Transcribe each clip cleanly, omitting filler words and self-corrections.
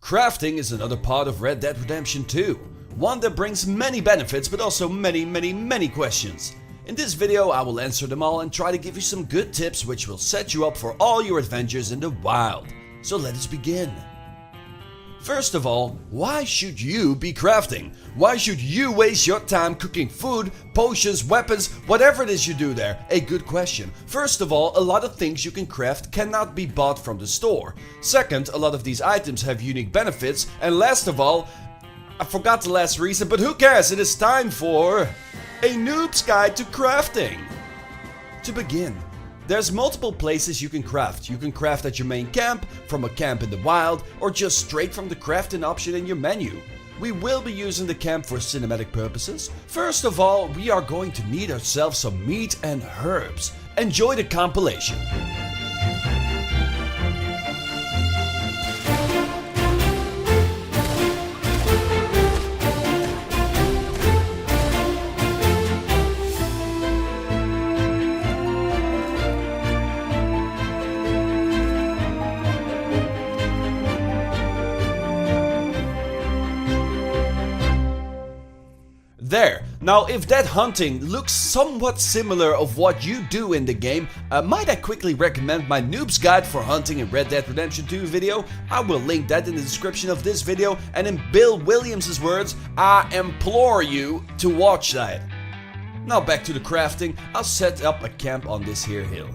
Crafting is another part of Red Dead Redemption 2, one that brings many benefits but also many questions. In this video I will answer them all and try to give you some good tips which will set you up for all your adventures in the wild. So let us begin. First of all, why should you be crafting? Why should you waste your time cooking food, potions, weapons, whatever it is you do there? A good question. First of all, a lot of things you can craft cannot be bought from the store. Second, a lot of these items have unique benefits. And last of all, I forgot the last reason, but who cares? It is time for a noob's guide to crafting. To begin, there's multiple places you can craft. You can craft at your main camp, from a camp in the wild, or just straight from the crafting option in your menu. We will be using the camp for cinematic purposes. First of all, we are going to need ourselves some meat and herbs. Enjoy the compilation. There. Now if that hunting looks somewhat similar of what you do in the game, might I quickly recommend my noob's guide for hunting in Red Dead Redemption 2 video? I will link that in the description of this video, and in Bill Williams' words, I implore you to watch that. Now back to the crafting. I'll set up a camp on this here hill.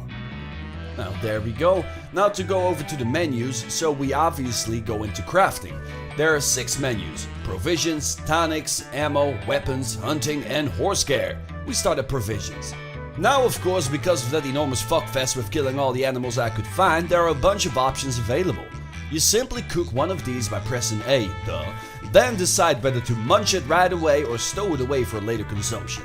Now there we go. Now to go over to the menus, so we obviously go into crafting. There are 6 menus: provisions, tonics, ammo, weapons, hunting and horse care. We start at provisions. Now of course, because of that enormous fuckfest with killing all the animals I could find, there are a bunch of options available. You simply cook one of these by pressing A, then decide whether to munch it right away or stow it away for later consumption.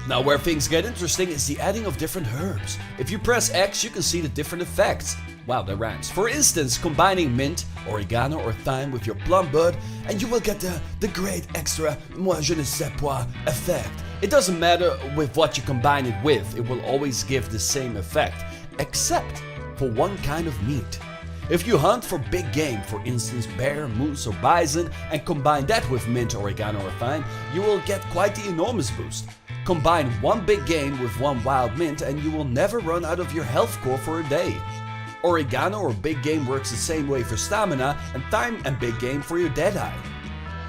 Now where things get interesting is the adding of different herbs. If you press X, you can see the different effects. Wow, that rhymes. For instance, combining mint, oregano or thyme with your plum bud, and you will get the great extra moi je ne sais quoi effect. It doesn't matter with what you combine it with, it will always give the same effect, except for one kind of meat. If you hunt for big game, for instance bear, moose or bison, and combine that with mint, oregano or thyme, you will get quite the enormous boost. Combine one big game with one wild mint and you will never run out of your health core for a day. Oregano or big game works the same way for stamina, and thyme and big game for your deadeye.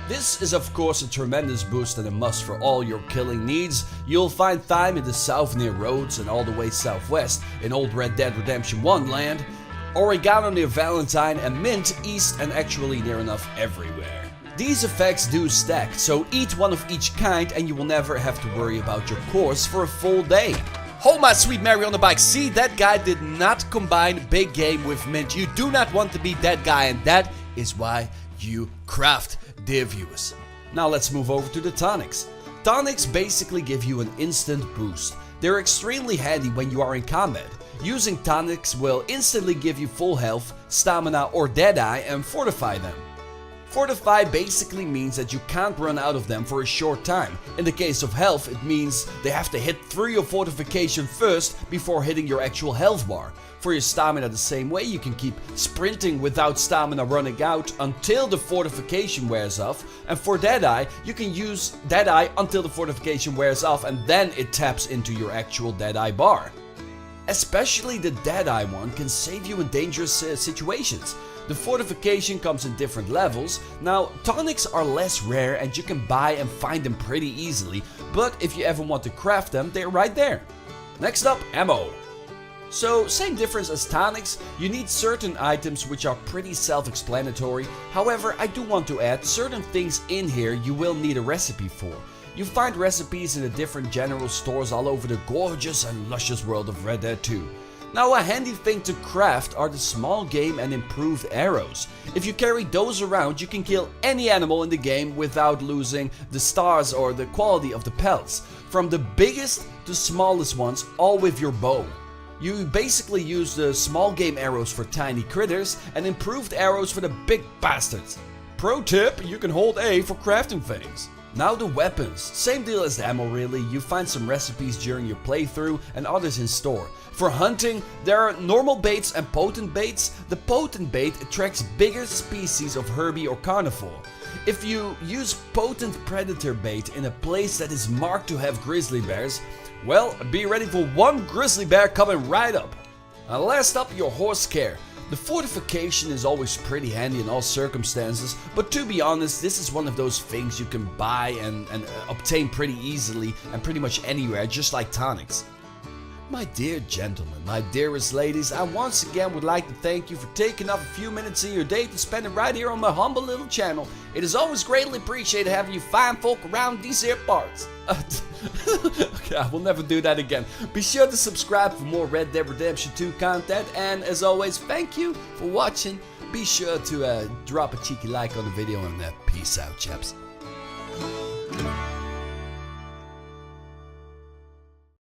This is of course a tremendous boost and a must for all your killing needs. You'll find thyme in the south near roads and all the way southwest in old Red Dead Redemption 1 land, oregano near Valentine, and mint east and actually near enough everywhere. These effects do stack, so eat one of each kind and you will never have to worry about your course for a full day. Oh my sweet Mary on the bike, see, that guy did not combine big game with mint. You do not want to be that guy, and that is why you craft, dear viewers. Now let's move over to the tonics. Tonics basically give you an instant boost. They're extremely handy when you are in combat. Using tonics will instantly give you full health, stamina or deadeye and fortify them. Fortify basically means that you can't run out of them for a short time. In the case of health, it means they have to hit through your fortification first before hitting your actual health bar. For your stamina the same way, you can keep sprinting without stamina running out until the fortification wears off. And for deadeye, you can use deadeye until the fortification wears off and then it taps into your actual deadeye bar. Especially the deadeye one can save you in dangerous situations. The fortification comes in different levels. Now, tonics are less rare and you can buy and find them pretty easily, but if you ever want to craft them, they're right there. Next up, ammo. So, same difference as tonics, you need certain items which are pretty self-explanatory. However, I do want to add certain things in here you will need a recipe for. You find recipes in the different general stores all over the gorgeous and luscious world of Red Dead 2. Now a handy thing to craft are the small game and improved arrows. If you carry those around, you can kill any animal in the game without losing the stars or the quality of the pelts. From the biggest to smallest ones, all with your bow. You basically use the small game arrows for tiny critters and improved arrows for the big bastards. Pro tip, you can hold A for crafting things. Now the weapons, same deal as the ammo really, you find some recipes during your playthrough and others in store. For hunting, there are normal baits and potent baits. The potent bait attracts bigger species of herbie or carnivore. If you use potent predator bait in a place that is marked to have grizzly bears, well, be ready for one grizzly bear coming right up. And last up, your horse care. The fortification is always pretty handy in all circumstances, but to be honest, this is one of those things you can buy and obtain pretty easily and pretty much anywhere, just like tonics. My dear gentlemen, my dearest ladies, I once again would like to thank you for taking up a few minutes of your day to spend it right here on my humble little channel. It is always greatly appreciated having you fine folk around these here parts. Okay, I will never do that again. Be sure to subscribe for more Red Dead Redemption 2 content, and as always, thank you for watching. Be sure to drop a cheeky like on the video, and peace out, chaps.